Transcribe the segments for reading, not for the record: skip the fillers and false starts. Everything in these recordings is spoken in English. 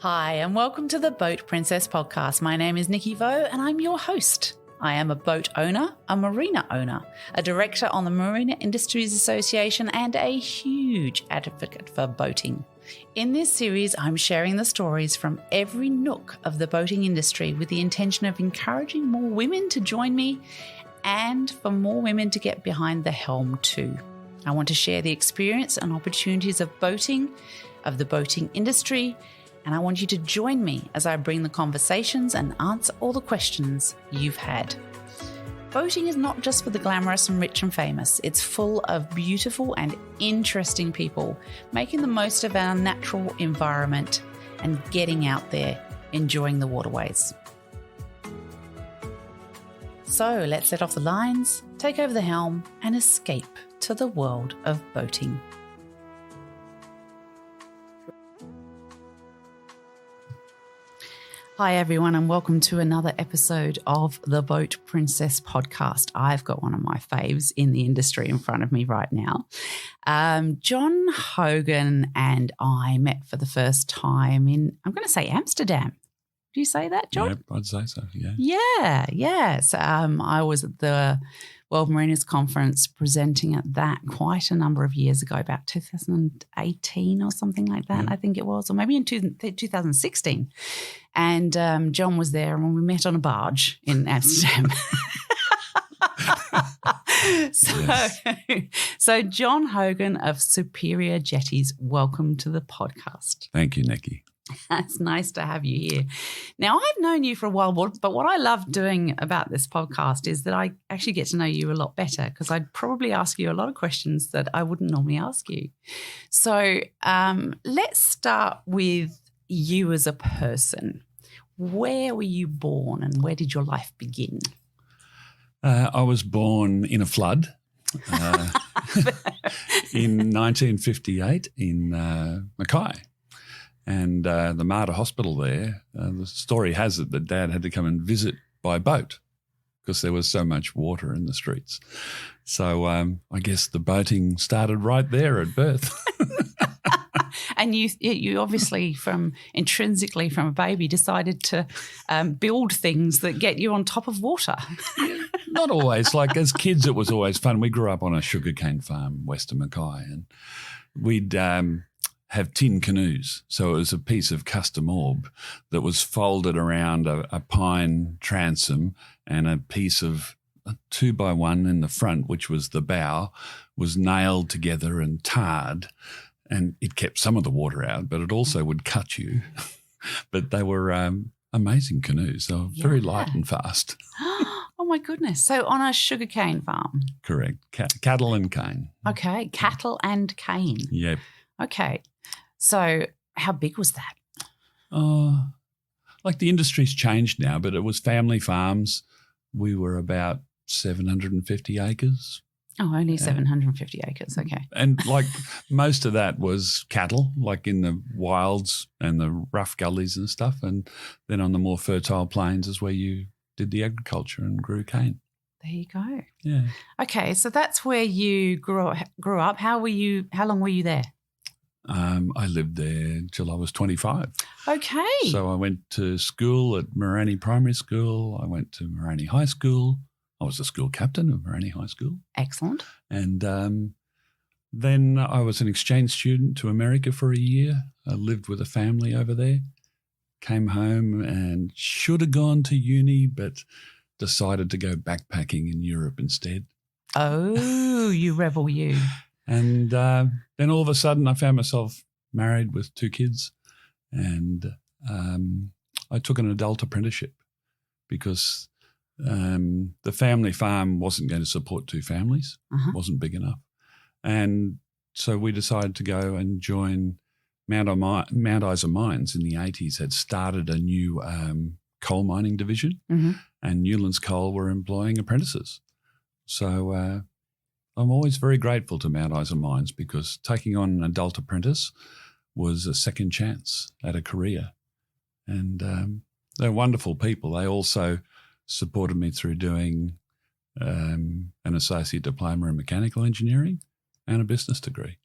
Hi, and welcome to the Boat Princess podcast. My name is Nikki Vo, and I'm your host. I am a boat owner, a marina owner, a director on the Marina Industries Association, and a huge advocate for boating. In this series, I'm sharing the stories from every nook of the boating industry with the intention of encouraging more women to join me and for more women to get behind the helm too. I want to share the experience and opportunities of boating, of the boating industry, and I want you to join me as I bring the conversations and answer all the questions you've had. Boating is not just for the glamorous and rich and famous. It's full of beautiful and interesting people making the most of our natural environment and getting out there, enjoying the waterways. So let's set off the lines, take over the helm, and escape to the world of boating. Hi everyone, and welcome to another episode of the Boat Princess podcast. I've got one of my faves in the industry in front of me right now. John Hogan and I met for the first time in, I'm going to say Amsterdam. Do you say that, John? Yeah, I'd say so, yeah. Yeah. So I was at the World Marinas Conference presenting at that quite a number of years ago, about 2018 or something like that, I think it was, or maybe in 2016. And John was there and we met on a barge in Amsterdam. So John Hogan of Superior Jetties, welcome to the podcast. Thank you, Nikki. It's nice to have you here. Now, I've known you for a while, but what I love doing about this podcast is that I actually get to know you a lot better because I'd probably ask you a lot of questions that I wouldn't normally ask you. So let's start with you as a person. Where were you born and where did your life begin? I was born in a flood in 1958 in Mackay. And the Mater Hospital there, the story has it that Dad had to come and visit by boat because there was so much water in the streets. So I guess the boating started right there at birth. And you obviously intrinsically from a baby decided to build things that get you on top of water. Not always. Like as kids, it was always fun. We grew up on a sugarcane farm west of Mackay, and we'd have tin canoes. So it was a piece of custom orb that was folded around a pine transom, and a piece of a 2x1 in the front, which was the bow, was nailed together and tarred, and it kept some of the water out, but it also would cut you. But they were amazing canoes. They were very light and fast. Oh, my goodness. So on a sugarcane farm? Correct. Cattle and cane. Okay, cattle and cane. Yep. Okay. So how big was that? Like the industry's changed now, but it was family farms. We were about 750 acres. Oh, only 750 acres. Okay. And like most of that was cattle, like in the wilds and the rough gullies and stuff. And then on the more fertile plains is where you did the agriculture and grew cane. There you go. Yeah. Okay, so that's where you grew up. How long were you there? I lived there till I was 25. Okay. So I went to school at Marina Primary School. I went to Marina High School. I was the school captain of Marina High School. Excellent. And then I was an exchange student to America for a year. I lived with a family over there, came home and should have gone to uni, but decided to go backpacking in Europe instead. Oh, you rebel you. And then all of a sudden I found myself married with 2 kids, and I took an adult apprenticeship because the family farm wasn't going to support 2 families, wasn't big enough. And so we decided to go and join Mount Isa Mines in the 80s, had started a new coal mining division, and Newlands Coal were employing apprentices. So I'm always very grateful to Mount Isa Mines because taking on an adult apprentice was a second chance at a career. And they're wonderful people. They also supported me through doing an associate diploma in mechanical engineering and a business degree.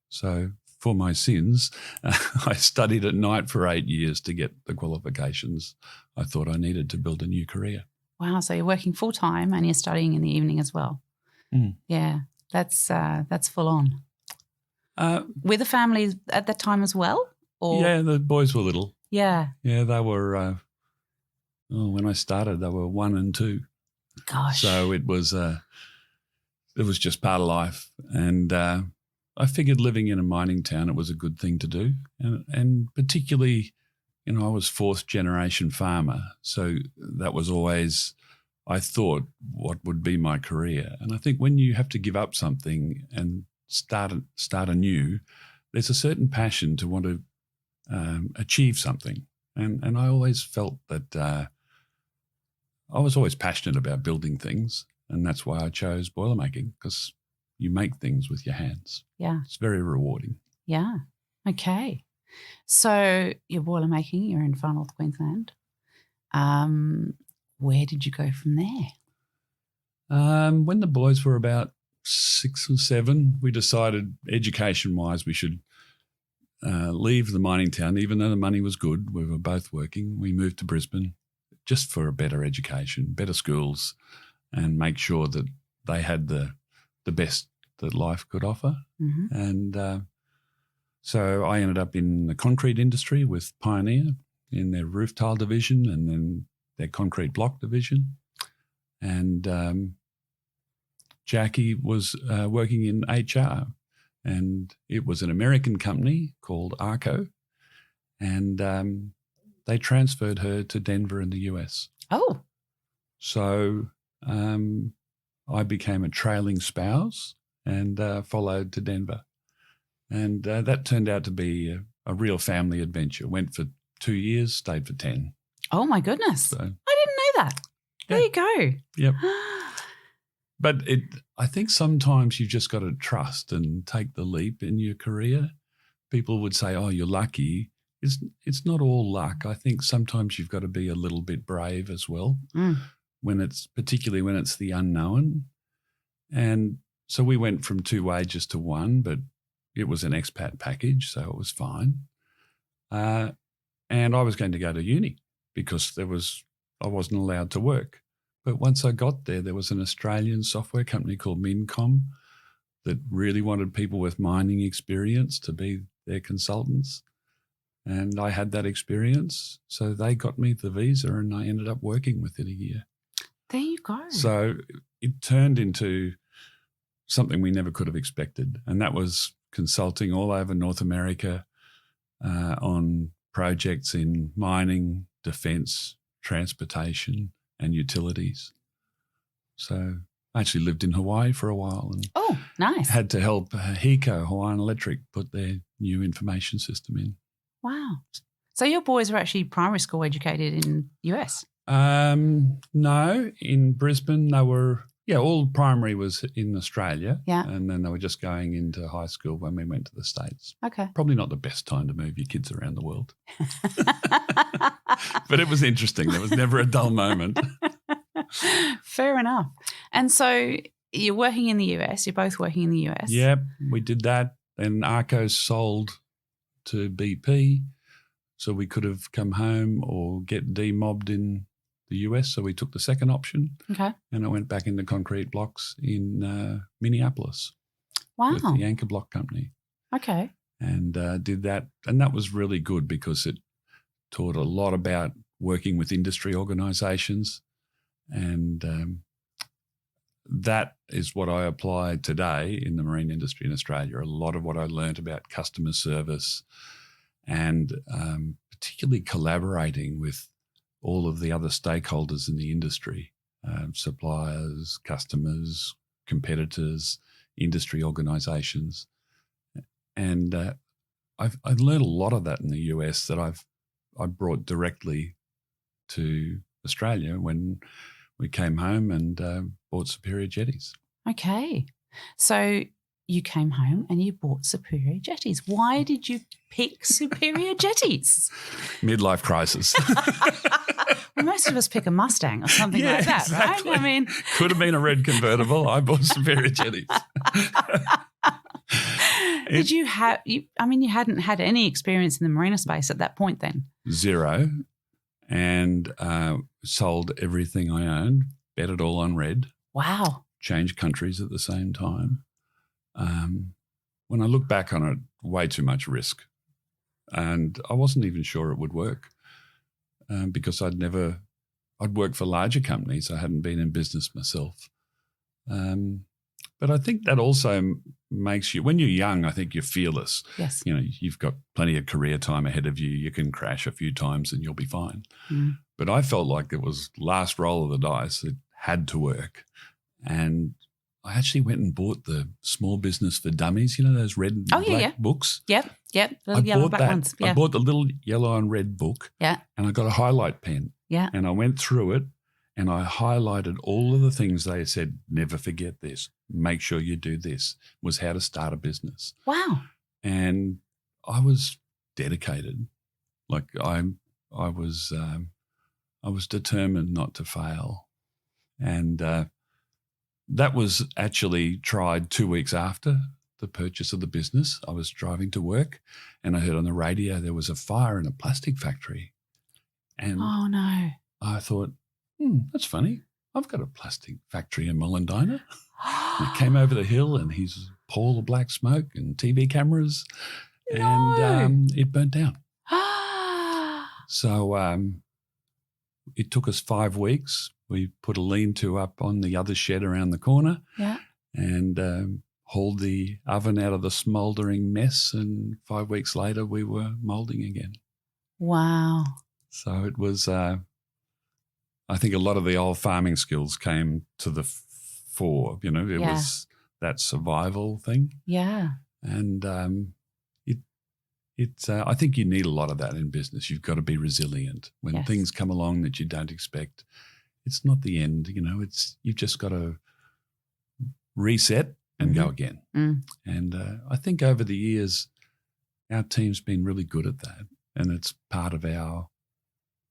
So for my sins, I studied at night for 8 years to get the qualifications I thought I needed to build a new career. Wow, so you're working full-time and you're studying in the evening as well. Mm. Yeah, that's full on. Were the family at that time as well? Or? Yeah, the boys were little. Yeah. Yeah, they were, when I started, they were 1 and 2. Gosh. So it was just part of life. And I figured living in a mining town, it was a good thing to do. And particularly, I was 4th generation farmer. So that was always, I thought, what would be my career. And I think when you have to give up something and start anew, there's a certain passion to want to achieve something. And I always felt that I was always passionate about building things. And that's why I chose boilermaking, because you make things with your hands. Yeah. It's very rewarding. Yeah. Okay. So you're boilermaking, you're in Far North Queensland. Where did you go from there? When the boys were about 6 or 7, we decided education-wise we should leave the mining town. Even though the money was good, we were both working. We moved to Brisbane just for a better education, better schools, and make sure that they had the best that life could offer. Mm-hmm. And so I ended up in the concrete industry with Pioneer in their roof tile division and then their concrete block division. And Jackie was working in HR, and it was an American company called Arco, and they transferred her to Denver in the US. Oh. So I became a trailing spouse and followed to Denver. And that turned out to be a real family adventure. Went for 2 years, stayed for 10. Oh, my goodness. So, I didn't know that. There you go. Yep. But I think sometimes you've just got to trust and take the leap in your career. People would say, oh, you're lucky. It's not all luck. I think sometimes you've got to be a little bit brave as well, particularly when it's the unknown. And so we went from 2 wages to 1, but it was an expat package, so it was fine. And I was going to go to uni because I wasn't allowed to work. But once I got there was an Australian software company called Mincom that really wanted people with mining experience to be their consultants. And I had that experience. So they got me the visa and I ended up working within a year. There you go. So it turned into something we never could have expected. And that was consulting all over North America on projects in mining, defence, transportation and utilities. So I actually lived in Hawaii for a while and nice. Had to help HECO, Hawaiian Electric, put their new information system in. Wow. So your boys were actually primary school educated in US? No, in Brisbane they were, all primary was in Australia. Yeah. And then they were just going into high school when we went to the States. Okay. Probably not the best time to move your kids around the world. But it was interesting. There was never a dull moment. Fair enough. And so you're working in the US, you're both working in the US. Yep, we did that. Then Arco sold to BP, so we could have come home or get demobbed in the US, so we took the second option. Okay. And I went back into concrete blocks in Minneapolis. Wow. With the Anchor Block Company. Okay. And did that. And that was really good because it taught a lot about working with industry organisations. And that is what I apply today in the marine industry in Australia. A lot of what I learned about customer service and particularly collaborating with all of the other stakeholders in the industry, suppliers, customers, competitors, industry organisations. And I've learned a lot of that in the US that I brought directly to Australia when we came home and bought Superior Jetties. Okay. So you came home and you bought Superior Jetties. Why did you pick Superior Jetties? Midlife crisis. Well, most of us pick a Mustang or something like that, exactly. right? I mean, could have been a red convertible. I bought Superior Jetties. Did you have? You hadn't had any experience in the marina space at that point, then? Zero, and sold everything I owned, bet it all on red. Wow. Changed countries at the same time. When I look back on it, way too much risk, and I wasn't even sure it would work because I'd worked for larger companies. I hadn't been in business myself. But I think that also makes you, when you're young, I think you're fearless. Yes. You've got plenty of career time ahead of you. You can crash a few times and you'll be fine. Mm. But I felt like it was last roll of the dice. It had to work. And I actually went and bought the Small Business for Dummies, those red and black books. Yep. The yellow black ones. Yeah. I bought the little yellow and red book. Yeah. And I got a highlight pen. Yeah. And I went through it and I highlighted all of the things they said, never forget this, make sure you do this, was how to start a business. Wow. And I was dedicated. Like I was determined not to fail. And that was actually tried 2 weeks after the purchase of the business. I was driving to work and I heard on the radio there was a fire in a plastic factory. And oh, no. I thought, that's funny. I've got a plastic factory in Mullendina. I came over the hill and he's a pall of black smoke and TV cameras and it burnt down. So it took us 5 weeks. We put a lean-to up on the other shed around the corner and hauled the oven out of the smouldering mess, and 5 weeks later we were moulding again. Wow. So it was I think a lot of the old farming skills came to the fore. It was that survival thing. Yeah. And I think you need a lot of that in business. You've got to be resilient. When things come along that you don't expect, it's not the end. You've just got to reset and go again. Mm. And I think over the years, our team's been really good at that, and it's part of our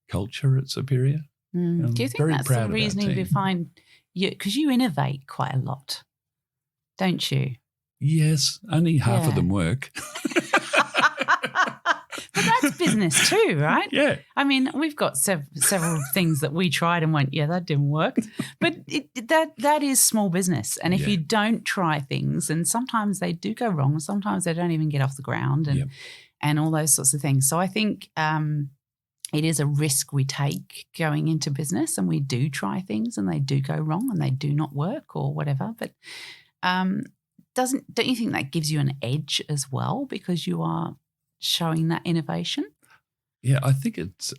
culture at Superior. Mm. Do you think that's the reasoning behind you? Because you innovate quite a lot, don't you? Yes, only half of them work. But that's business too, right? Yeah. I mean, we've got several things that we tried and went, that didn't work. But that is small business. And if you don't try things, and sometimes they do go wrong, sometimes they don't even get off the ground and all those sorts of things. So I think it is a risk we take going into business, and we do try things and they do go wrong and they do not work or whatever. But don't you think that gives you an edge as well, because you are showing that innovation? Yeah, I think it's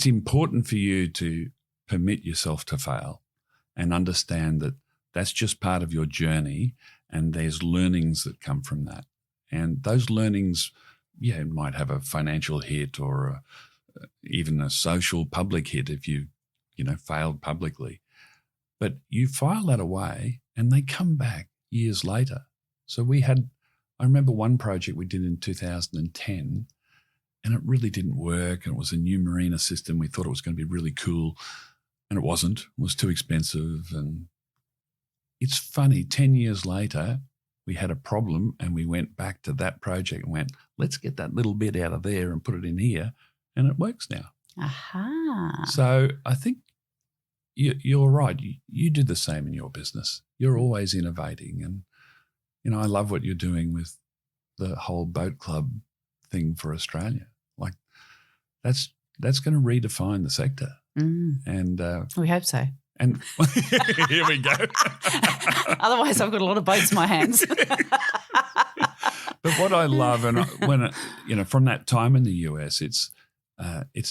important for you to permit yourself to fail and understand that that's just part of your journey, and there's learnings that come from that. And those learnings, might have a financial hit or even a social public hit if you failed publicly. But you file that away and they come back years later. So I remember one project we did in 2010 and it really didn't work, and it was a new marina system. We thought it was going to be really cool and it wasn't. It was too expensive. And it's funny, 10 years later, we had a problem and we went back to that project and went, let's get that little bit out of there and put it in here, and it works now. Aha. So I think you're right. You do the same in your business. You're always innovating. And, I love what you're doing with the whole boat club thing for Australia. Like that's going to redefine the sector. Mm. And we hope so. And here we go. Otherwise, I've got a lot of boats in my hands. But what I love, and from that time in the US, it's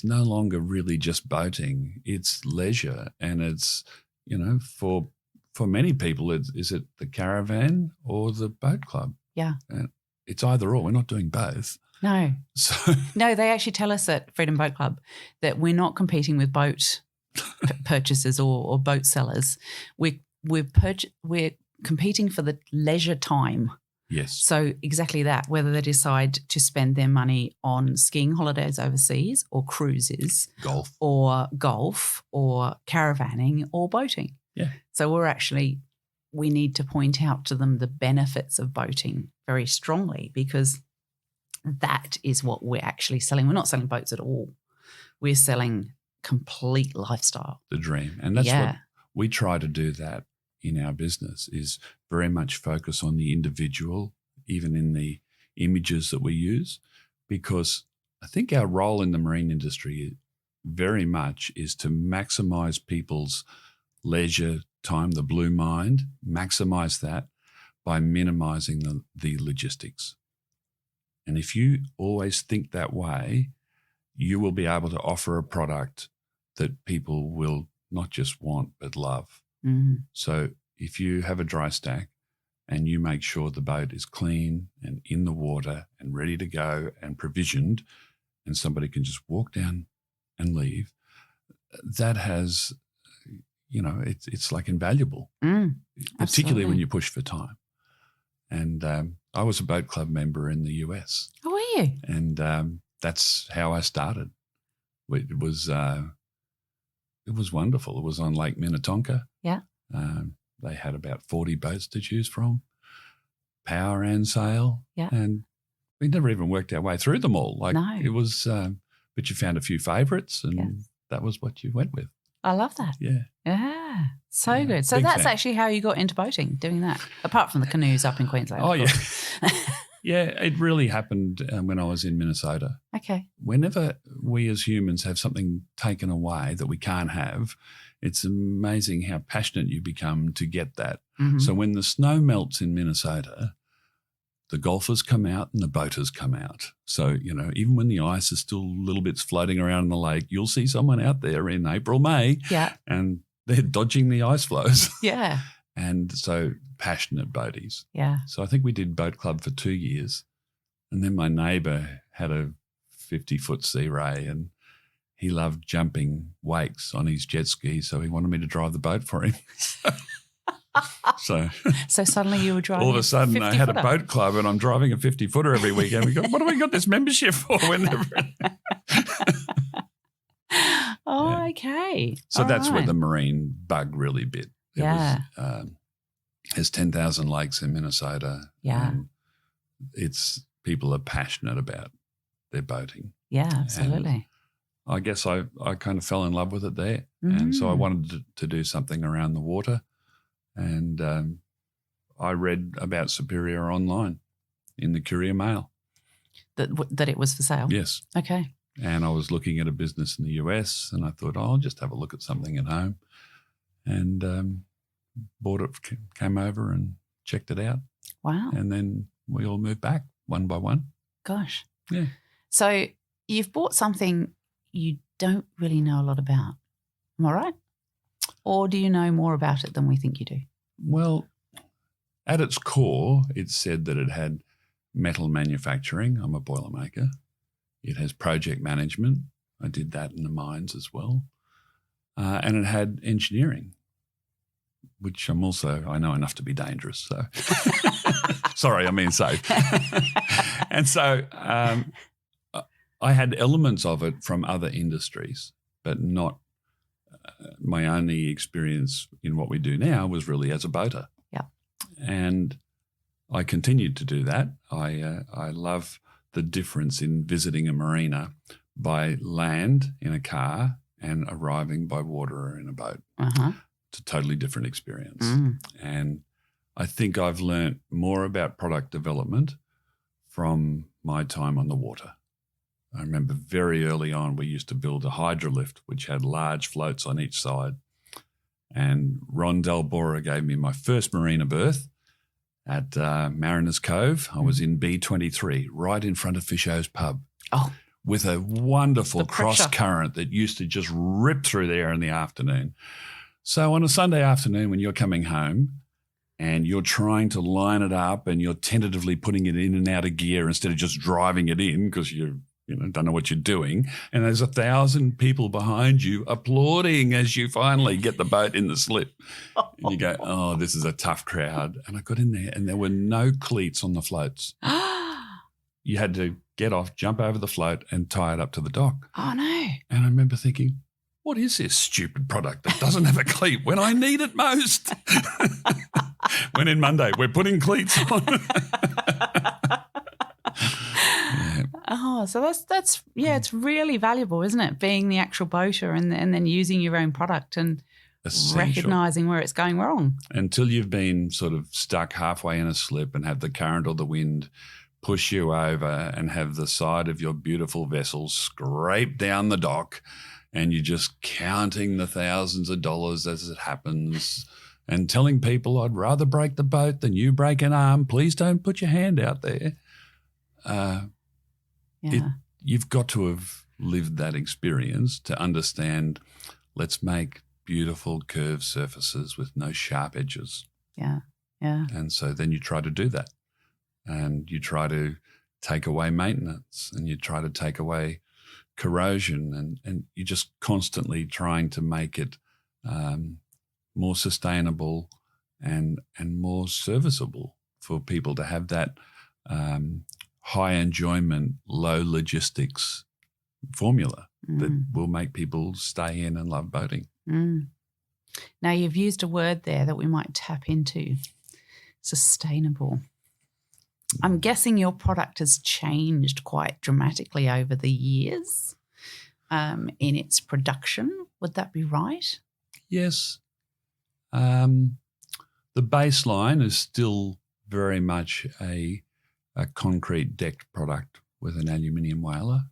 no longer really just boating; it's leisure, and it's for many people, is it the caravan or the boat club? Yeah, it's either or. We're not doing both. No. So no, they actually tell us at Freedom Boat Club that we're not competing with boat purchasers or boat sellers. We're competing for the leisure time. Yes. So exactly that, whether they decide to spend their money on skiing holidays overseas or cruises, golf or caravanning or boating. Yeah. So we're actually we need to point out to them the benefits of boating very strongly, because that is what we're actually selling. We're not selling boats at all. We're selling complete lifestyle. The dream. And that's what we try to do, that in our business, is very much focus on the individual, even in the images that we use, because I think our role in the marine industry very much is to maximize people's leisure time, the blue mind, maximize that by minimizing the logistics. And if you always think that way, you will be able to offer a product that people will not just want but love. Mm. So if you have a dry stack and you make sure the boat is clean and in the water and ready to go and provisioned, and somebody can just walk down and leave, that has, it's like invaluable, particularly when you push for time. And I was a boat club member in the US. Oh, were you? And that's how I started. It was wonderful. It was on Lake Minnetonka. Yeah. They had about 40 boats to choose from, power and sail. Yeah. And we never even worked our way through them all. No. It was, but you found a few favourites, and that was what you went with. I love that. Yeah. Yeah. So good. So big that's fan. actually how you got into boating, doing that, apart from the canoes up in Queensland. Oh, yeah. Yeah, it really happened when I was in Minnesota. Okay. Whenever we as humans have something taken away that we can't have, it's amazing how passionate you become to get that. Mm-hmm. So when the snow melts in Minnesota, the golfers come out and the boaters come out. So, even when the ice is still little bits floating around in the lake, you'll see someone out there in April, May, and they're dodging the ice flows. Yeah. And so passionate boaties. Yeah. So I think we did boat club for 2 years. And then my neighbour had a 50-foot Sea Ray, and he loved jumping wakes on his jet ski, so he wanted me to drive the boat for him. So suddenly you were driving. All of a sudden I had a 50-footer. boat club and I'm driving a 50-footer every weekend. We go, what have we got this membership for? Oh, okay. So All that's where right. the marine bug really bit. It was, there's 10,000 lakes in Minnesota. Yeah. And people are passionate about their boating. Yeah, absolutely. I guess I kind of fell in love with it there. And so I Mm. wanted to do something around the water. And I read about Superior online in the Courier Mail. That it was for sale? Yes. Okay. And I was looking at a business in the US, and I thought, I'll just have a look at something at home. And bought it, came over and checked it out. Wow. And then we all moved back one by one. Gosh. Yeah. So you've bought something you don't really know a lot about. Am I right? Or do you know more about it than we think you do? Well, at its core, it said that it had metal manufacturing. I'm a boilermaker. It has project management. I did that in the mines as well. And it had engineering, which I know enough to be dangerous. So, sorry, I mean safe. And so I had elements of it from other industries, but not my only experience in what we do now was really as a boater. Yeah. And I continued to do that. I love the difference in visiting a marina by land in a car and arriving by water or in a boat. Uh-huh. It's a totally different experience. Mm. And I think I've learnt more about product development from my time on the water. I remember very early on we used to build a hydrolift which had large floats on each side. And Ron Delbora gave me my first marina berth at Mariners Cove. I was in B23, right in front of Fisho's pub. Oh. With a wonderful The pressure. cross current that used to just rip through there in the afternoon. So on a Sunday afternoon when you're coming home and you're trying to line it up and you're tentatively putting it in and out of gear instead of just driving it in because you don't know what you're doing, and there's 1,000 people behind you applauding as you finally get the boat in the slip. And you go, oh, this is a tough crowd. And I got in there and there were no cleats on the floats. You had to get off, jump over the float and tie it up to the dock. Oh, no. And I remember thinking, what is this stupid product that doesn't have a cleat when I need it most? went in Monday. We're putting cleats on. Yeah. Oh, so that's it's really valuable, isn't it? Being the actual boater and then using your own product and Essential. recognising where it's going wrong. Until you've been sort of stuck halfway in a slip and have the current or the wind push you over and have the side of your beautiful vessel scrape down the dock, and you're just counting the thousands of dollars as it happens and telling people, I'd rather break the boat than you break an arm. Please don't put your hand out there. You've got to have lived that experience to understand, let's make beautiful curved surfaces with no sharp edges. Yeah, yeah. And so then you try to do that, and you try to take away maintenance, and you try to take away corrosion, and you're just constantly trying to make it more sustainable and more serviceable for people to have that high enjoyment, low logistics formula that will make people stay in and love boating. Mm. Now, you've used a word there that we might tap into, sustainable. I'm guessing your product has changed quite dramatically over the years in its production. Would that be right? Yes. The baseline is still very much a concrete decked product with an aluminium whaler,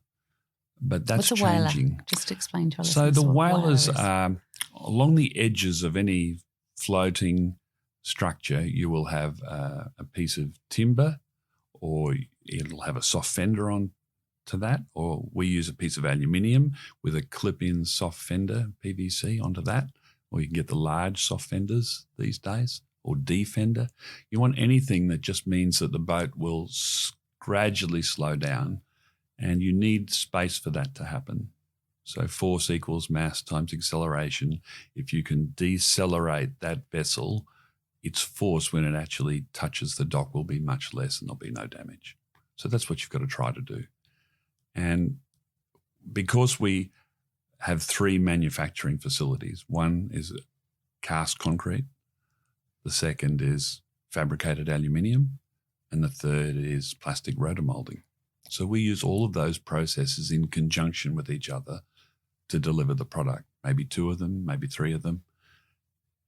but that's What's a whaler? changing. Just explain to us. So the whalers are along the edges of any floating structure. You will have a piece of timber, or it'll have a soft fender on to that, or we use a piece of aluminium with a clip-in soft fender PVC onto that, or you can get the large soft fenders these days, or D-fender. You want anything that just means that the boat will gradually slow down, and you need space for that to happen. So force equals mass times acceleration. If you can decelerate that vessel, its force when it actually touches the dock will be much less and there'll be no damage. So that's what you've got to try to do. And because we have 3 manufacturing facilities, one is cast concrete, the second is fabricated aluminium, and the third is plastic rotomolding. So we use all of those processes in conjunction with each other to deliver the product, maybe 2 of them, maybe 3 of them.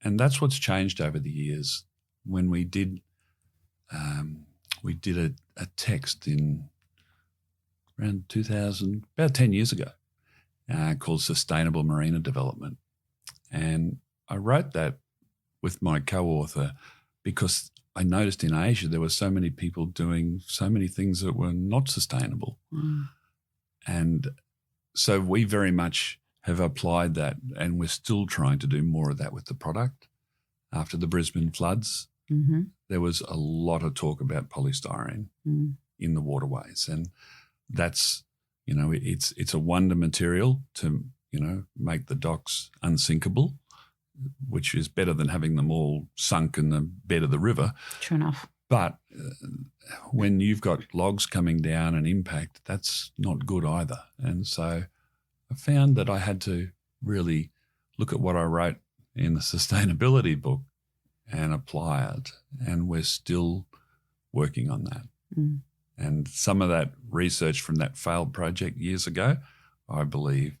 And that's what's changed over the years. When we did a text in around 2000, about 10 years ago, called Sustainable Marina Development. And I wrote that with my co-author because I noticed in Asia there were so many people doing so many things that were not sustainable. Mm. And so we very much have applied that, and we're still trying to do more of that with the product. After the Brisbane floods, there was a lot of talk about polystyrene in the waterways, and that's, it's a wonder material to, make the docks unsinkable, which is better than having them all sunk in the bed of the river. True enough. But when you've got logs coming down and impact, that's not good either. And so I found that I had to really look at what I wrote in the sustainability book and apply it. And we're still working on that. Mm. And some of that research from that failed project years ago, I believe,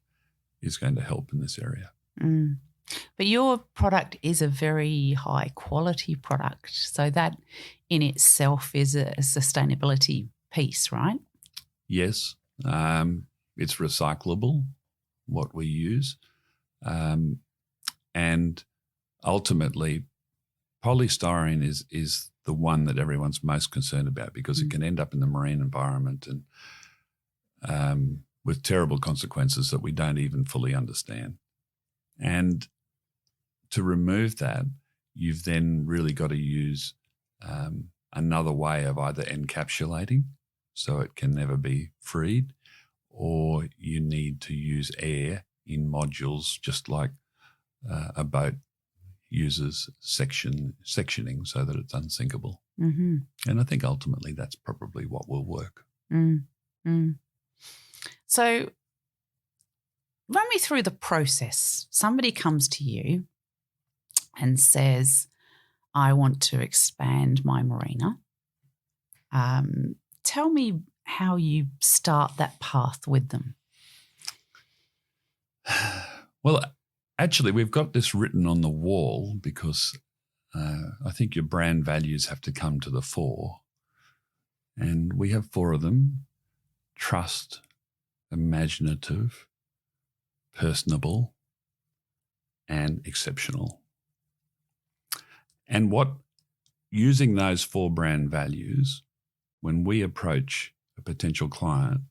is going to help in this area. Mm. But your product is a very high quality product. So that in itself is a sustainability piece, right? Yes. It's recyclable, what we use. And ultimately, polystyrene is the one that everyone's most concerned about because it can end up in the marine environment and with terrible consequences that we don't even fully understand. And to remove that, you've then really got to use another way of either encapsulating so it can never be freed, or you need to use air in modules just like a boat uses sectioning so that it's unsinkable. Mm-hmm. And I think ultimately that's probably what will work. Mm. Mm. So run me through the process. Somebody comes to you and says, I want to expand my marina. Tell me how you start that path with them. Well, actually, we've got this written on the wall because I think your brand values have to come to the fore. And we have 4 of them: trust, imaginative, personable, and exceptional. And using those 4 brand values, when we approach a potential client,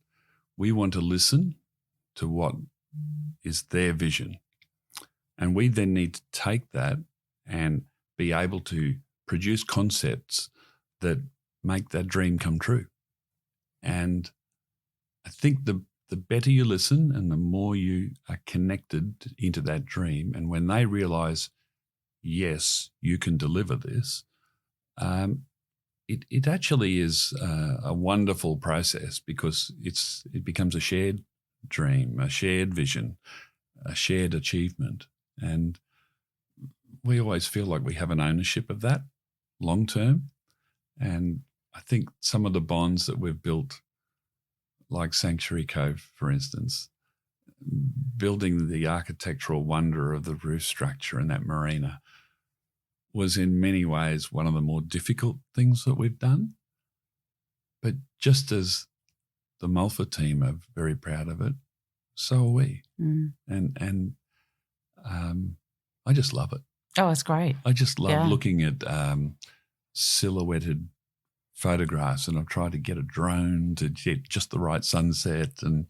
we want to listen to what is their vision. And we then need to take that and be able to produce concepts that make that dream come true. And I think the better you listen and the more you are connected into that dream, and when they realize, yes, you can deliver this, it actually is a wonderful process because it becomes a shared dream, a shared vision, a shared achievement. And we always feel like we have an ownership of that long term. And I think some of the bonds that we've built, like Sanctuary Cove, for instance, building the architectural wonder of the roof structure in that marina, was in many ways one of the more difficult things that we've done. But just as the Mulfa team are very proud of it, so are we. Mm. And I just love it. Oh, it's great. I just love looking at silhouetted photographs, and I've tried to get a drone to get just the right sunset, and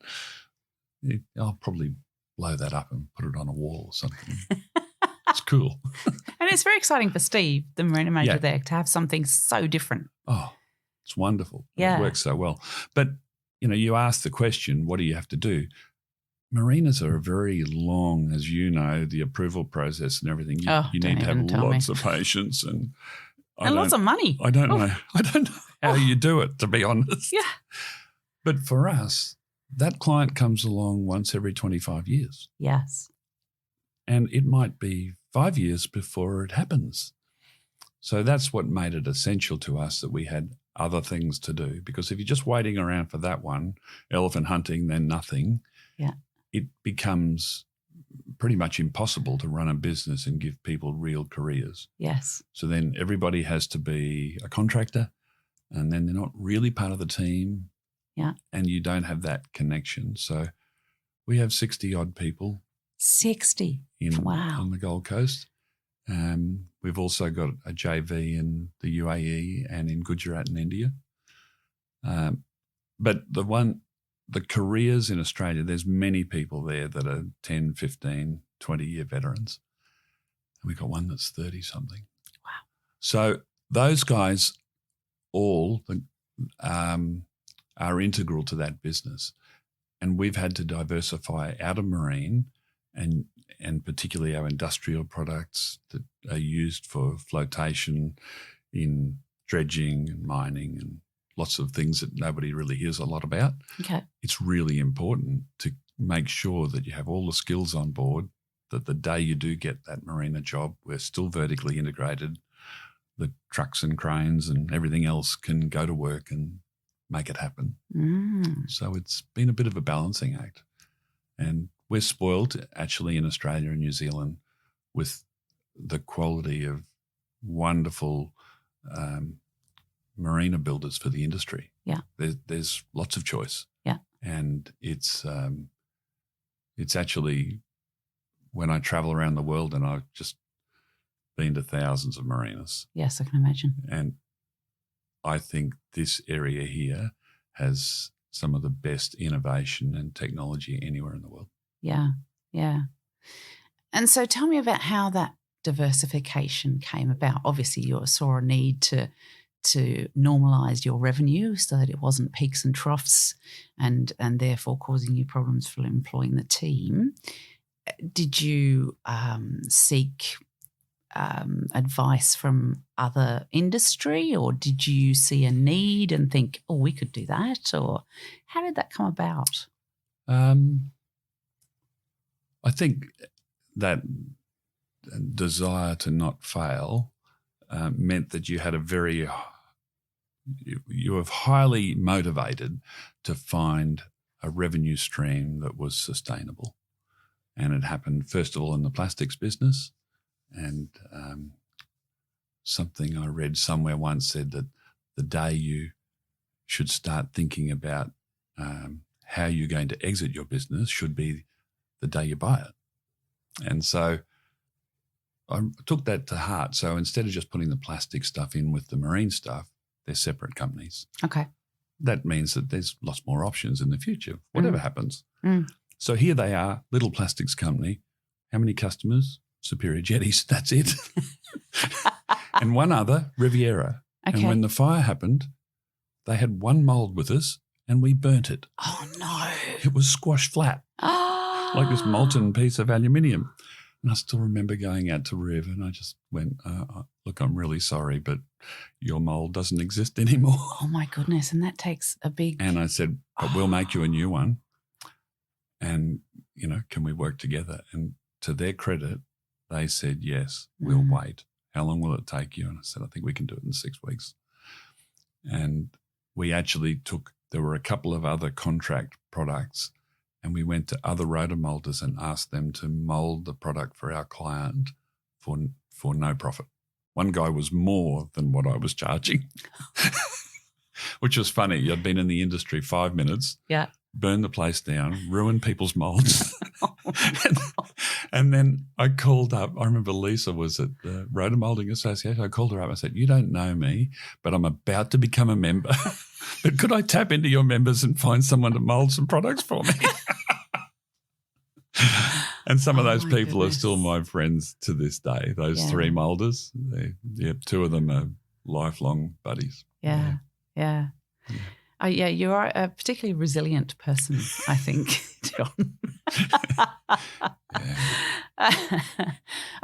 I'll probably blow that up and put it on a wall or something. It's cool. And it's very exciting for Steve, the marina manager there, to have something so different. Oh, it's wonderful. Yeah. It works so well. But, you ask the question, what do you have to do? Marinas are very long, as you know, the approval process and everything. You need to have lots of patience and lots of money. I don't know how you do it, to be honest. Yeah. But for us, that client comes along once every 25 years. Yes. And it might be 5 years before it happens. So that's what made it essential to us that we had other things to do. Because if you're just waiting around for that one, elephant hunting, then nothing, it becomes pretty much impossible to run a business and give people real careers. Yes. So then everybody has to be a contractor, and then they're not really part of the team. Yeah. And you don't have that connection. So we have 60-odd people. 60? Wow. On the Gold Coast. We've also got a JV in the UAE and in Gujarat in India. But the careers in Australia, there's many people there that are 10, 15, 20-year veterans. And we've got one that's 30-something. Wow. So those guys all are integral to that business. And we've had to diversify out of marine and particularly our industrial products that are used for flotation in dredging and mining and lots of things that nobody really hears a lot about. Okay. It's really important to make sure that you have all the skills on board, that the day you do get that marina job, we're still vertically integrated. The trucks and cranes and everything else can go to work and make it happen. Mm. So it's been a bit of a balancing act. And we're spoiled actually in Australia and New Zealand with the quality of wonderful marina builders for the industry. Yeah. There's lots of choice. Yeah. And it's actually, when I travel around the world, and I've just been to thousands of marinas. Yes, I can imagine. And I think this area here has some of the best innovation and technology anywhere in the world. Yeah, yeah. And so tell me about how that diversification came about. Obviously, you saw a need to normalise your revenue so that it wasn't peaks and troughs and therefore causing you problems for employing the team. Did you seek advice from other industry, or did you see a need and think, oh, we could do that? Or how did that come about? I think that desire to not fail meant that you had you were highly motivated to find a revenue stream that was sustainable. And it happened, first of all, in the plastics business. And something I read somewhere once said that the day you should start thinking about how you're going to exit your business should be the day you buy it. And so I took that to heart. So instead of just putting the plastic stuff in with the marine stuff, they're separate companies. Okay. That means that there's lots more options in the future, whatever happens. Mm. So here they are, little plastics company. How many customers? Superior Jetties, that's it. And one other, Riviera. Okay. And when the fire happened, they had one mould with us and we burnt it. Oh, no. It was squashed flat, like this molten piece of aluminium. And I still remember going out to Riv and I just went, look, I'm really sorry, but your mould doesn't exist anymore. Oh, my goodness. And that takes a big... And I said, but we'll make you a new one. And, can we work together? And to their credit, they said, yes, we'll wait. How long will it take you? And I said, I think we can do it in 6 weeks. And we actually there were a couple of other contract products, and we went to other rotor moulders and asked them to mould the product for our client for no profit. One guy was more than what I was charging, which was funny. I'd been in the industry 5 minutes. Yeah. Burn the place down, ruin people's moulds. and then I called up. I remember Lisa was at the Rotor Moulding Association. I called her up and said, you don't know me, but I'm about to become a member. But could I tap into your members and find someone to mould some products for me? And some of those people are still my friends to this day, those three moulders. Two of them are lifelong buddies. Yeah. You are a particularly resilient person, I think, John.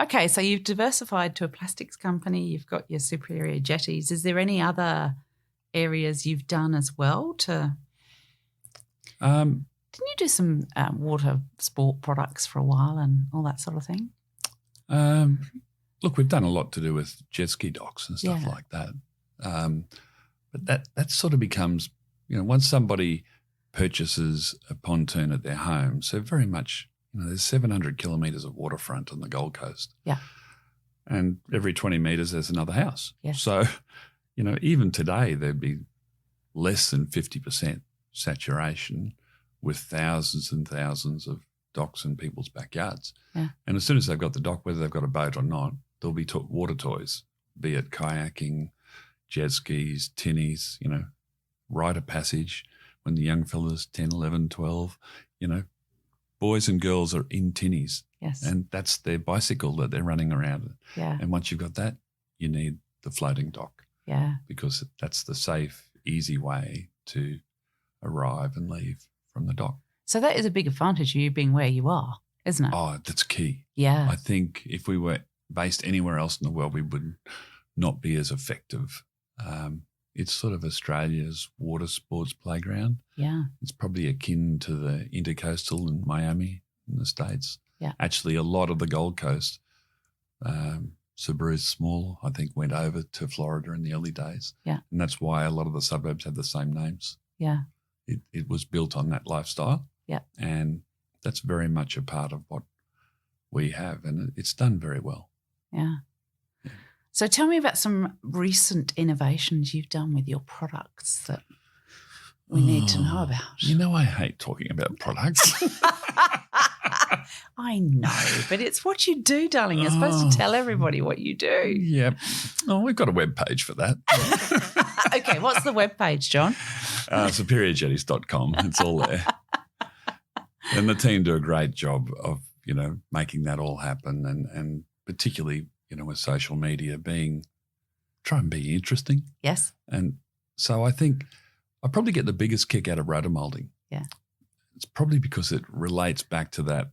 Okay, so you've diversified to a plastics company. You've got your Superior Jetties. Is there any other areas you've done as well didn't you do some water sport products for a while and all that sort of thing? Look, we've done a lot to do with jet ski docks and stuff like that. But that sort of becomes... once somebody purchases a pontoon at their home, so very much, there's 700 kilometres of waterfront on the Gold Coast. Yeah. And every 20 metres there's another house. Yeah. So, even today there'd be less than 50% saturation with thousands and thousands of docks in people's backyards. Yeah. And as soon as they've got the dock, whether they've got a boat or not, there'll be water toys, be it kayaking, jet skis, tinnies, rite of passage when the young fellas, 10, 11, 12, boys and girls are in tinnies. Yes. And that's their bicycle that they're running around. Yeah. And once you've got that, you need the floating dock. Yeah. Because that's the safe, easy way to arrive and leave from the dock. So that is a big advantage of you being where you are, isn't it? Oh, that's key. Yeah. I think if we were based anywhere else in the world, we would not be as effective. It's sort of Australia's water sports playground. Yeah. It's probably akin to the Intercoastal in Miami in the States. Yeah. Actually, a lot of the Gold Coast, Subaru's small, I think, went over to Florida in the early days. Yeah. And that's why a lot of the suburbs have the same names. Yeah. It was built on that lifestyle. Yeah. And that's very much a part of what we have, and it's done very well. Yeah. So tell me about some recent innovations you've done with your products that we need to know about. I hate talking about products. I know, but it's what you do, darling. You're supposed to tell everybody what you do. Yep. Oh, we've got a web page for that. Okay, what's the web page, John? SuperiorJetties.com. It's all there. And the team do a great job of, making that all happen and particularly, with social media try and be interesting. Yes. And so I think I probably get the biggest kick out of rotor moulding. Yeah. It's probably because it relates back to that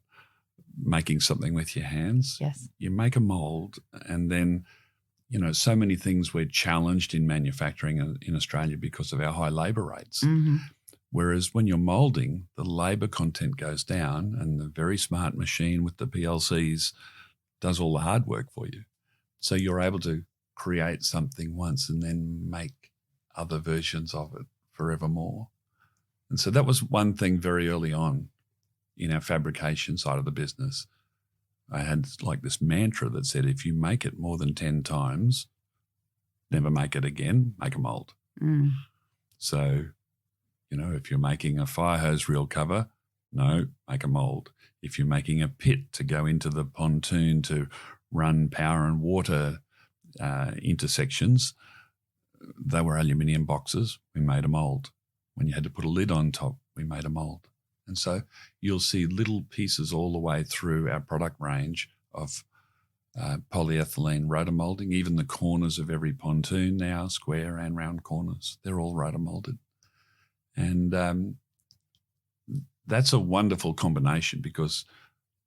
making something with your hands. Yes. You make a mould and then, so many things we're challenged in manufacturing in Australia because of our high labour rates. Mm-hmm. Whereas when you're moulding, the labour content goes down and the very smart machine with the PLCs does all the hard work for you. So you're able to create something once and then make other versions of it forevermore. And so that was one thing very early on in our fabrication side of the business. I had like this mantra that said, if you make it more than 10 times, never make it again, make a mold. Mm. So, if you're making a fire hose reel cover, no, make a mold. If you're making a pit to go into the pontoon to run power and water intersections, they were aluminium boxes. We made a mold. When you had to put a lid on top, we made a mold. And so you'll see little pieces all the way through our product range of polyethylene rotomolding. Even the corners of every pontoon now, square and round corners, they're all rotomolded. And that's a wonderful combination because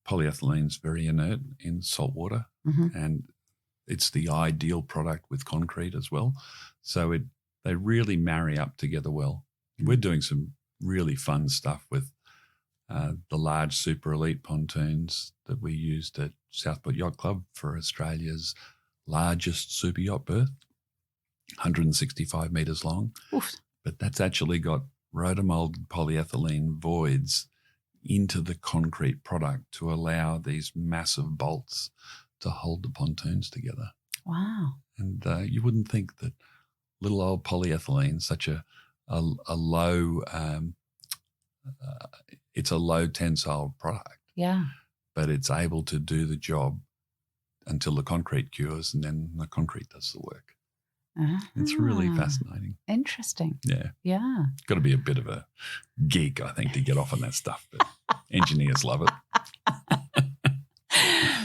polyethylene is very inert in salt water, and it's the ideal product with concrete as well. So they really marry up together well. We're doing some really fun stuff with the large super elite pontoons that we used at Superior Yacht Club for Australia's largest super yacht berth, 165 metres long. Oof. But that's actually got rotomolded polyethylene voids into the concrete product to allow these massive bolts to hold the pontoons together. Wow. And you wouldn't think that little old polyethylene, such a low, it's a low tensile product. Yeah. But it's able to do the job until the concrete cures, and then the concrete does the work. It's really fascinating. Interesting. Yeah. Yeah. Got to be a bit of a geek, I think, to get off on that stuff, but engineers love it.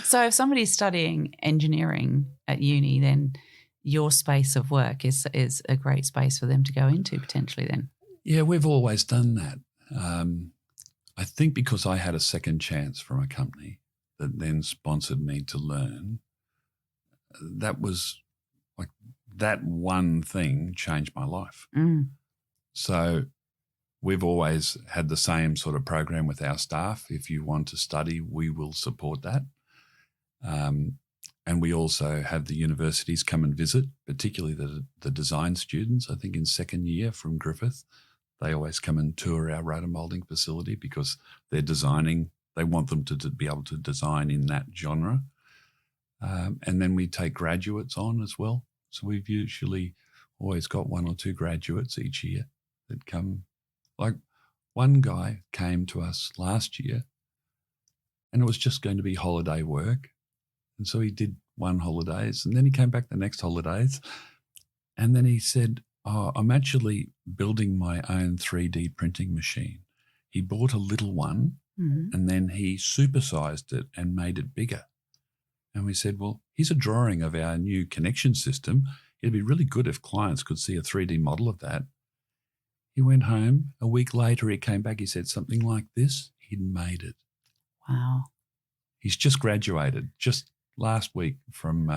So if somebody's studying engineering at uni, then your space of work is a great space for them to go into potentially then. Yeah, we've always done that. I think because I had a second chance from a company that then sponsored me to learn, that was like that one thing changed my life. Mm. So we've always had the same sort of program with our staff. If you want to study, we will support that. And we also have the universities come and visit, particularly the design students. I think in second year from Griffith, they always come and tour our rotomolding facility because they're designing. They want them to be able to design in that genre. And then we take graduates on as well. So we've usually always got one or two graduates each year that come. Like one guy came to us last year and it was just going to be holiday work. And so he did one holidays and then he came back the next holidays. And then he said, I'm actually building my own 3D printing machine. He bought a little one and then he supersized it and made it bigger. And we said, well, here's a drawing of our new connection system. It'd be really good if clients could see a 3D model of that. He went home. A week later, he came back. He said something like this. He'd made it. Wow. He's just graduated just last week from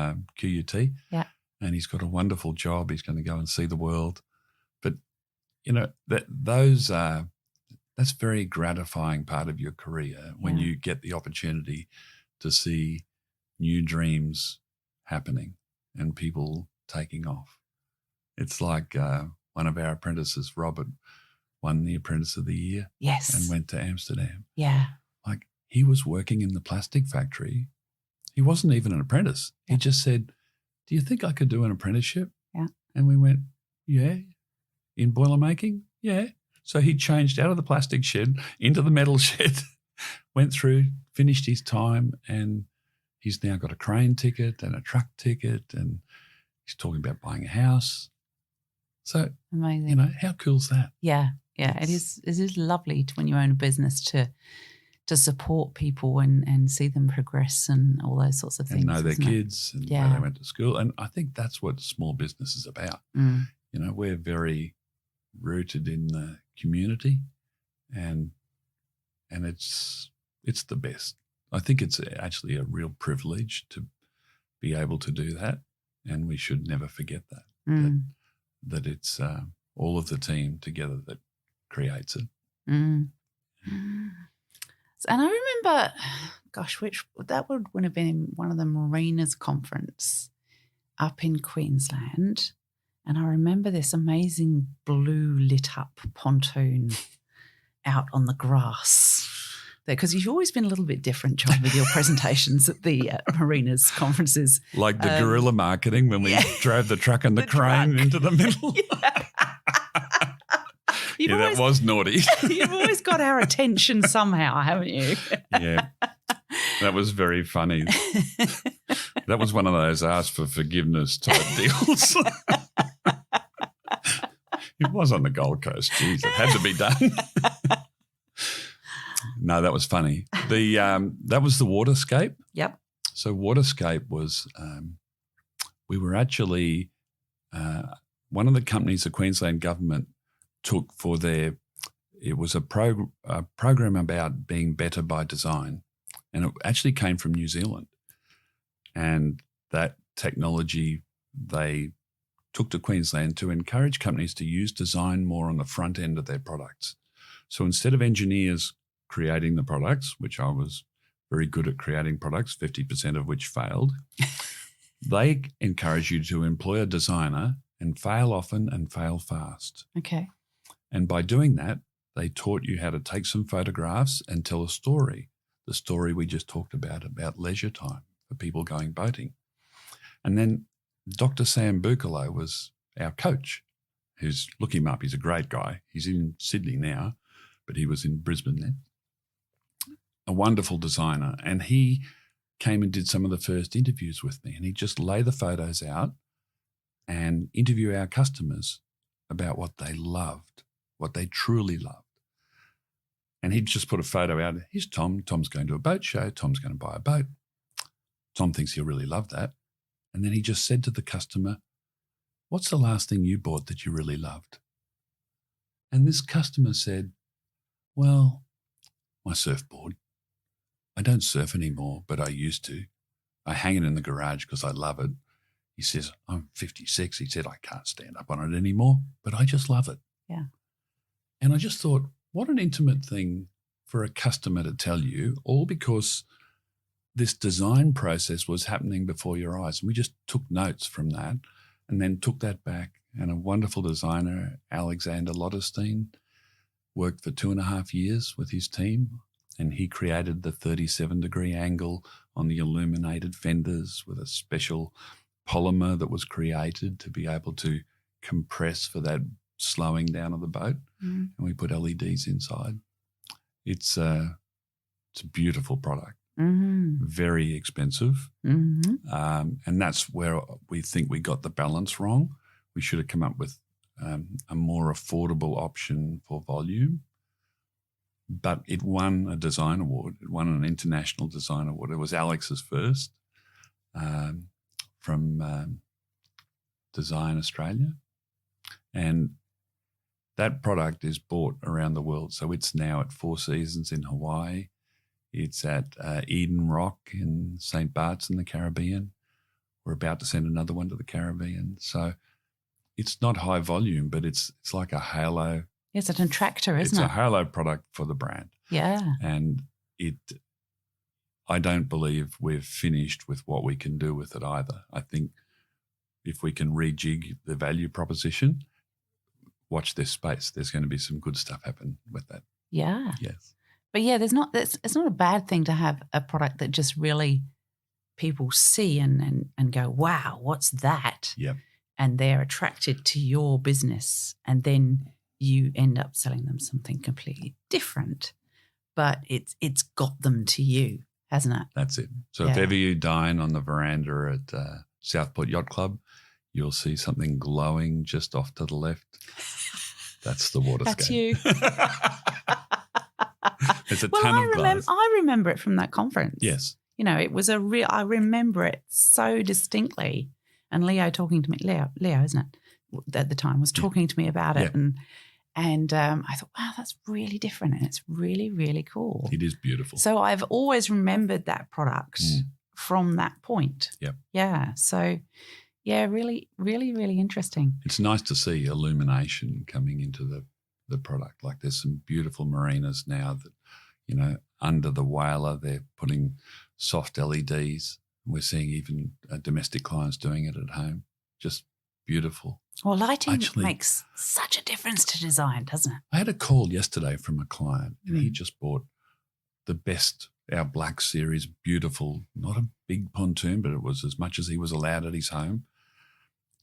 QUT. Yeah. And he's got a wonderful job. He's going to go and see the world. But, that's a very gratifying part of your career when you get the opportunity to see new dreams happening and people taking off. It's like one of our apprentices, Robert, won the Apprentice of the Year. Yes. And went to Amsterdam. Yeah. Like he was working in the plastic factory. He wasn't even an apprentice. Yeah. He just said, do you think I could do an apprenticeship? Yeah. And we went, yeah. In boiler making? Yeah. So he changed out of the plastic shed into the metal shed, went through, finished his time, and he's now got a crane ticket and a truck ticket, and he's talking about buying a house. So, amazing. How cool's that? Yeah, yeah. It is lovely when you own a business to support people and see them progress and all those sorts of things. And know their kids and where they went to school. And I think that's what small business is about. Mm. We're very rooted in the community and it's the best. I think it's actually a real privilege to be able to do that, and we should never forget that, that it's all of the team together that creates it. Mm. And I remember, gosh, that would have been one of the Marinas conference. up in Queensland, and I remember this amazing blue lit up pontoon out on the grass. Because you've always been a little bit different, John, with your presentations at the marinas conferences. Like the guerrilla marketing when we drove the truck and the crane into the middle. That was naughty. You've always got our attention somehow, haven't you? Yeah, that was very funny. That was one of those ask for forgiveness type deals. It was on the Gold Coast. Jeez, it had to be done. No, that was funny. That was the waterscape. Yep. So waterscape was we were actually one of the companies the Queensland government took for it was a program about being better by design, and it actually came from New Zealand. And that technology they took to Queensland to encourage companies to use design more on the front end of their products. So instead of engineers creating the products, which I was very good at creating products, 50% of which failed, they encourage you to employ a designer and fail often and fail fast. Okay. And by doing that, they taught you how to take some photographs and tell a story, the story we just talked about leisure time for people going boating. And then Dr. Sam Bukalo was our coach, who's, look him up, he's a great guy. He's in Sydney now, but he was in Brisbane then. A wonderful designer. And he came and did some of the first interviews with me, and he'd just lay the photos out and interview our customers about what they loved, what they truly loved. And he'd just put a photo out. Here's Tom. Tom's going to a boat show. Tom's going to buy a boat. Tom thinks he'll really love that. And then he just said to the customer, what's the last thing you bought that you really loved? And this customer said, well, my surfboard. I don't surf anymore, but I used to. I hang it in the garage because I love it. He says, I'm 56. He said, I can't stand up on it anymore, but I just love it. Yeah. And I just thought, what an intimate thing for a customer to tell you, all because this design process was happening before your eyes. And we just took notes from that and then took that back. And a wonderful designer, Alexander Lottestein, worked for 2.5 years with his team, and he created the 37-degree angle on the illuminated fenders with a special polymer that was created to be able to compress for that slowing down of the boat. And we put LEDs inside. It's a beautiful product. Very expensive. And that's where we think we got the balance wrong. We should have come up with a more affordable option for volume. But it won a design award. It won an international design award. It was Alex's first from Design Australia. And that product is bought around the world. So it's now at Four Seasons in Hawaii. It's at Eden Rock in St. Bart's in the Caribbean. We're about to send another one to the Caribbean. So it's not high volume, but it's like a halo. It's an attractor, isn't it? It's a halo product for the brand. Yeah. And I don't believe we've finished with what we can do with it either. I think if we can rejig the value proposition, watch this space. There's going to be some good stuff happen with that. Yeah. Yes. But yeah, it's not a bad thing to have a product that just really people see and go, wow, what's that? Yep. And they're attracted to your business, and then you end up selling them something completely different. But it's got them to you, hasn't it? That's it. So if ever you dine on the veranda at Southport Yacht Club, you'll see something glowing just off to the left. That's the waterscape. That's you. It's a ton of glass. I remember it from that conference. Yes. You know, it was I remember it so distinctly. And Leo talking to me, Leo, isn't it? At the time was talking to me about it. And I thought, wow, that's really different. And it's really, really cool. It is beautiful. So I've always remembered that product from that point. Yep. Yeah. So, yeah, really, really, really interesting. It's nice to see illumination coming into the product. Like there's some beautiful marinas now that, you know, under the whaler, they're putting soft LEDs We're seeing even domestic clients doing it at home. Just beautiful. Well, lighting makes such a difference to design, doesn't it? I had a call yesterday from a client and he just bought the best, our Black Series, beautiful, not a big pontoon, but it was as much as he was allowed at his home.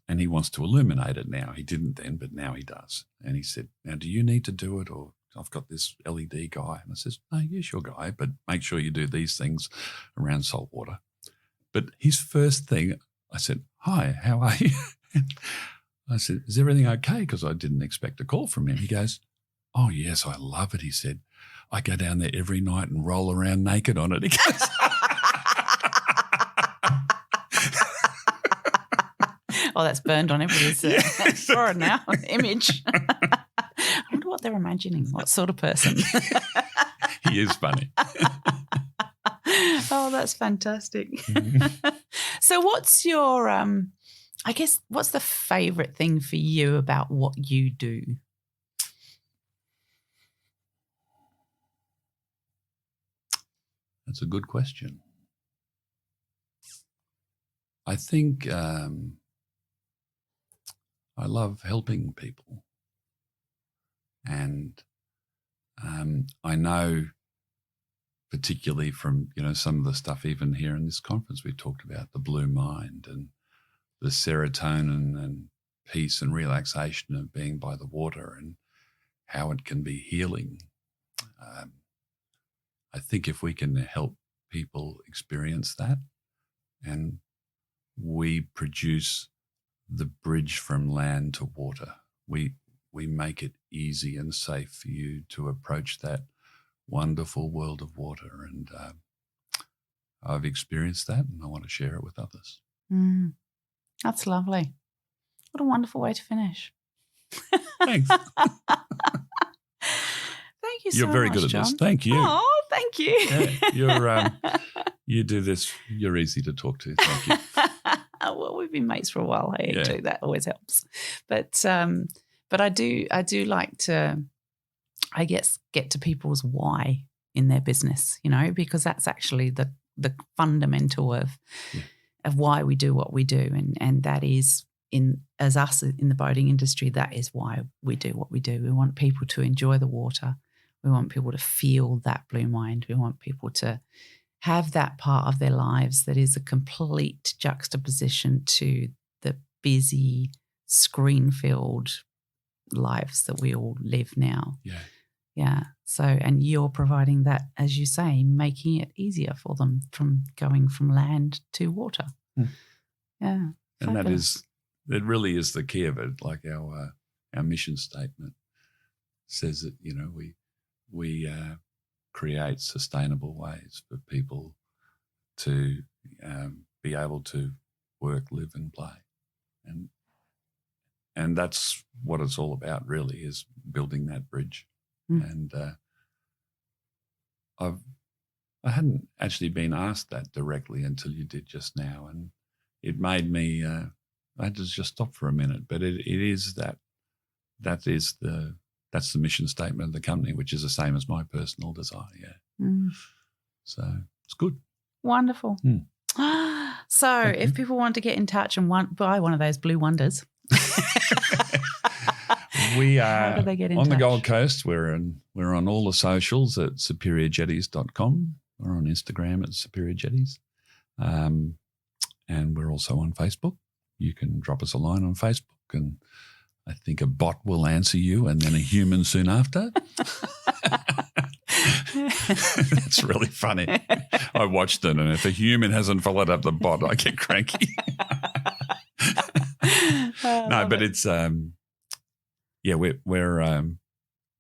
And he wants to illuminate it now. He didn't then, but now he does. And he said, now, do you need to do it, or I've got this LED guy? And I says, no, yes, your guy, but make sure you do these things around salt water. But his first thing, I said, hi, how are you? I said, is everything okay? Because I didn't expect a call from him. He goes, oh, yes, I love it. He said, I go down there every night and roll around naked on it. He goes, oh, that's burned on everybody's forehead now, image. I wonder what they're imagining, what sort of person. He is funny. Oh, that's fantastic. So what's your, what's the favourite thing for you about what you do? That's a good question. I think I love helping people. And I know, particularly from, some of the stuff even here in this conference, we talked about the blue mind and the serotonin and peace and relaxation of being by the water and how it can be healing. I think if we can help people experience that, and we produce the bridge from land to water, we make it easy and safe for you to approach that wonderful world of water. And I've experienced that, and I want to share it with others. That's lovely. What a wonderful way to finish. Thanks. Thank you so much, You're very good at John. this. Thank you. Oh, thank you. Yeah, you do this. You're easy to talk to. Thank you. Well, we've been mates for a while. Hey, too. That always helps. But I do like to, I guess, get to people's why in their business, because that's actually the fundamental of why we do what we do, and that is as us in the boating industry, that is why we do what we do. We want people to enjoy the water. We want people to feel that blue mind. We want people to have that part of their lives that is a complete juxtaposition to the busy, screen-filled lives that we all live now. Yeah. So, and you're providing that, as you say, making it easier for them from going from land to water. Yeah. And it really is the key of it. Like our mission statement says that, we create sustainable ways for people to be able to work, live and play. And that's what it's all about, really, is building that bridge. And I hadn't actually been asked that directly until you did just now, and it made me I had to just stop for a minute. But it is that's the mission statement of the company, which is the same as my personal desire. So it's good. Wonderful. So if people want to get in touch and buy one of those blue wonders, we are how do they get in on touch? the Gold Coast. We're on all the socials at superiorjetties.com. We're on Instagram at Superior Jetties. And we're also on Facebook. You can drop us a line on Facebook, and I think a bot will answer you, and then a human soon after. It's really funny. I watched it, and if a human hasn't followed up the bot, I get cranky. No, but it's we're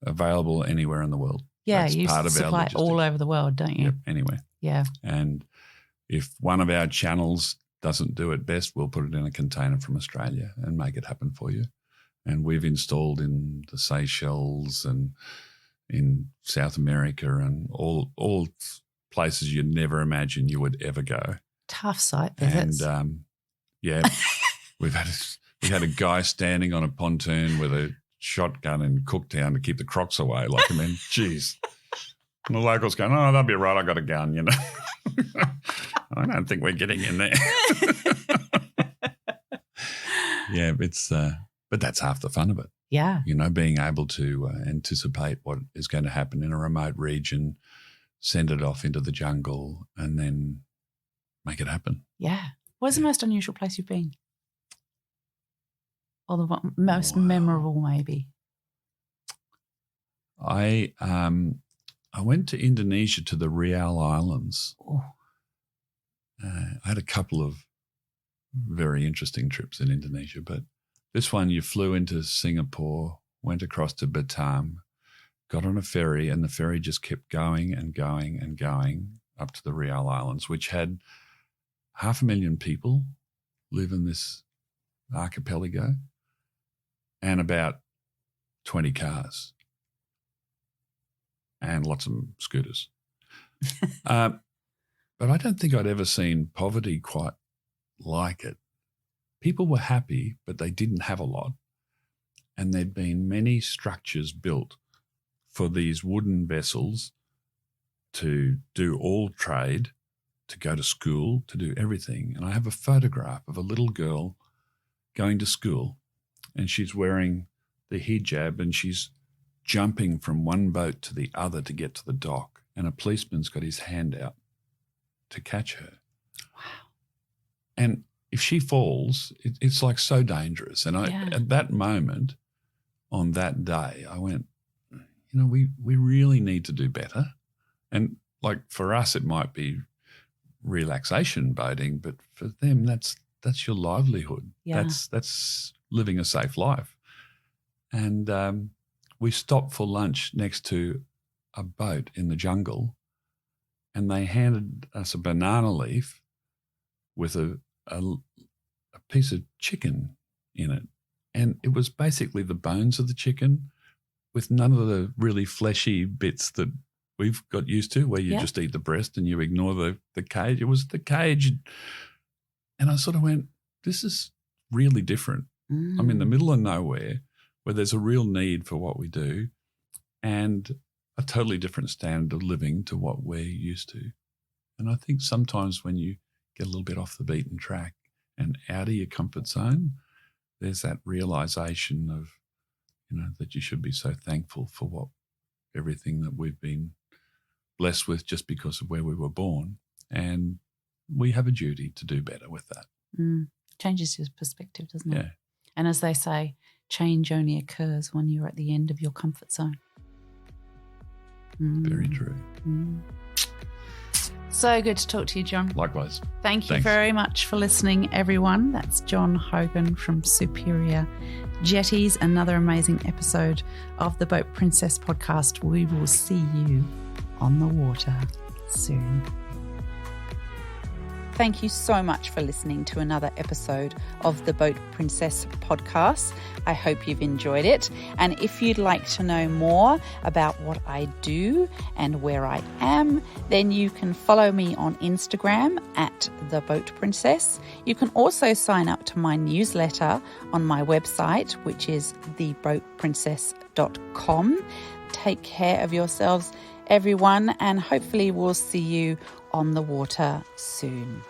available anywhere in the world. Yeah, that's you part of our supply logistics. all over the world, don't you? Yep, anywhere. Yeah. And if one of our channels doesn't do it best, we'll put it in a container from Australia and make it happen for you. And we've installed in the Seychelles and in South America and all places you'd never imagine you would ever go. Tough site visits. And we've had a guy standing on a pontoon with a shotgun in Cooktown to keep the crocs away. Geez. And the locals going, oh, that'll be right, I got a gun, I don't think we're getting in there. Yeah, but that's half the fun of it. Yeah. You know, being able to anticipate what is going to happen in a remote region, send it off into the jungle, and then make it happen. Yeah. What's the most unusual place you've been? Or the most memorable, maybe? I went to Indonesia, to the Riau Islands. Oh. I had a couple of very interesting trips in Indonesia, but this one, you flew into Singapore, went across to Batam, got on a ferry, and the ferry just kept going and going and going up to the Riau Islands, which had 500,000 people live in this archipelago and about 20 cars and lots of scooters. But I don't think I'd ever seen poverty quite like it. People were happy, but they didn't have a lot. And there'd been many structures built for these wooden vessels to do all trade, to go to school, to do everything. And I have a photograph of a little girl going to school, and she's wearing the hijab and she's jumping from one boat to the other to get to the dock. And a policeman's got his hand out to catch her. Wow. And if she falls, it's like so dangerous. And at that moment, on that day, I went, you know, we really need to do better. And like for us, it might be relaxation boating, but for them, that's your livelihood. Yeah. That's living a safe life. And we stopped for lunch next to a boat in the jungle, and they handed us a banana leaf with a piece of chicken in it. And it was basically the bones of the chicken with none of the really fleshy bits that we've got used to, where you just eat the breast and you ignore the cage. It was the cage. And I sort of went, this is really different. I'm in the middle of nowhere where there's a real need for what we do and a totally different standard of living to what we're used to. And I think sometimes when you get a little bit off the beaten track and out of your comfort zone, there's that realization of, you know, that you should be so thankful for everything that we've been blessed with just because of where we were born. And we have a duty to do better with that. Changes your perspective, doesn't it? Yeah. And as they say, change only occurs when you're at the end of your comfort zone. Very true. So good to talk to you, John. Likewise. Thank you very much for listening, everyone. That's John Hogan from Superior Jetties, another amazing episode of the Boat Princess podcast. We will see you on the water soon. Thank you so much for listening to another episode of the Boat Princess podcast. I hope you've enjoyed it. And if you'd like to know more about what I do and where I am, then you can follow me on Instagram at The Boat Princess. You can also sign up to my newsletter on my website, which is theboatprincess.com. Take care of yourselves, everyone, and hopefully we'll see you on the water soon.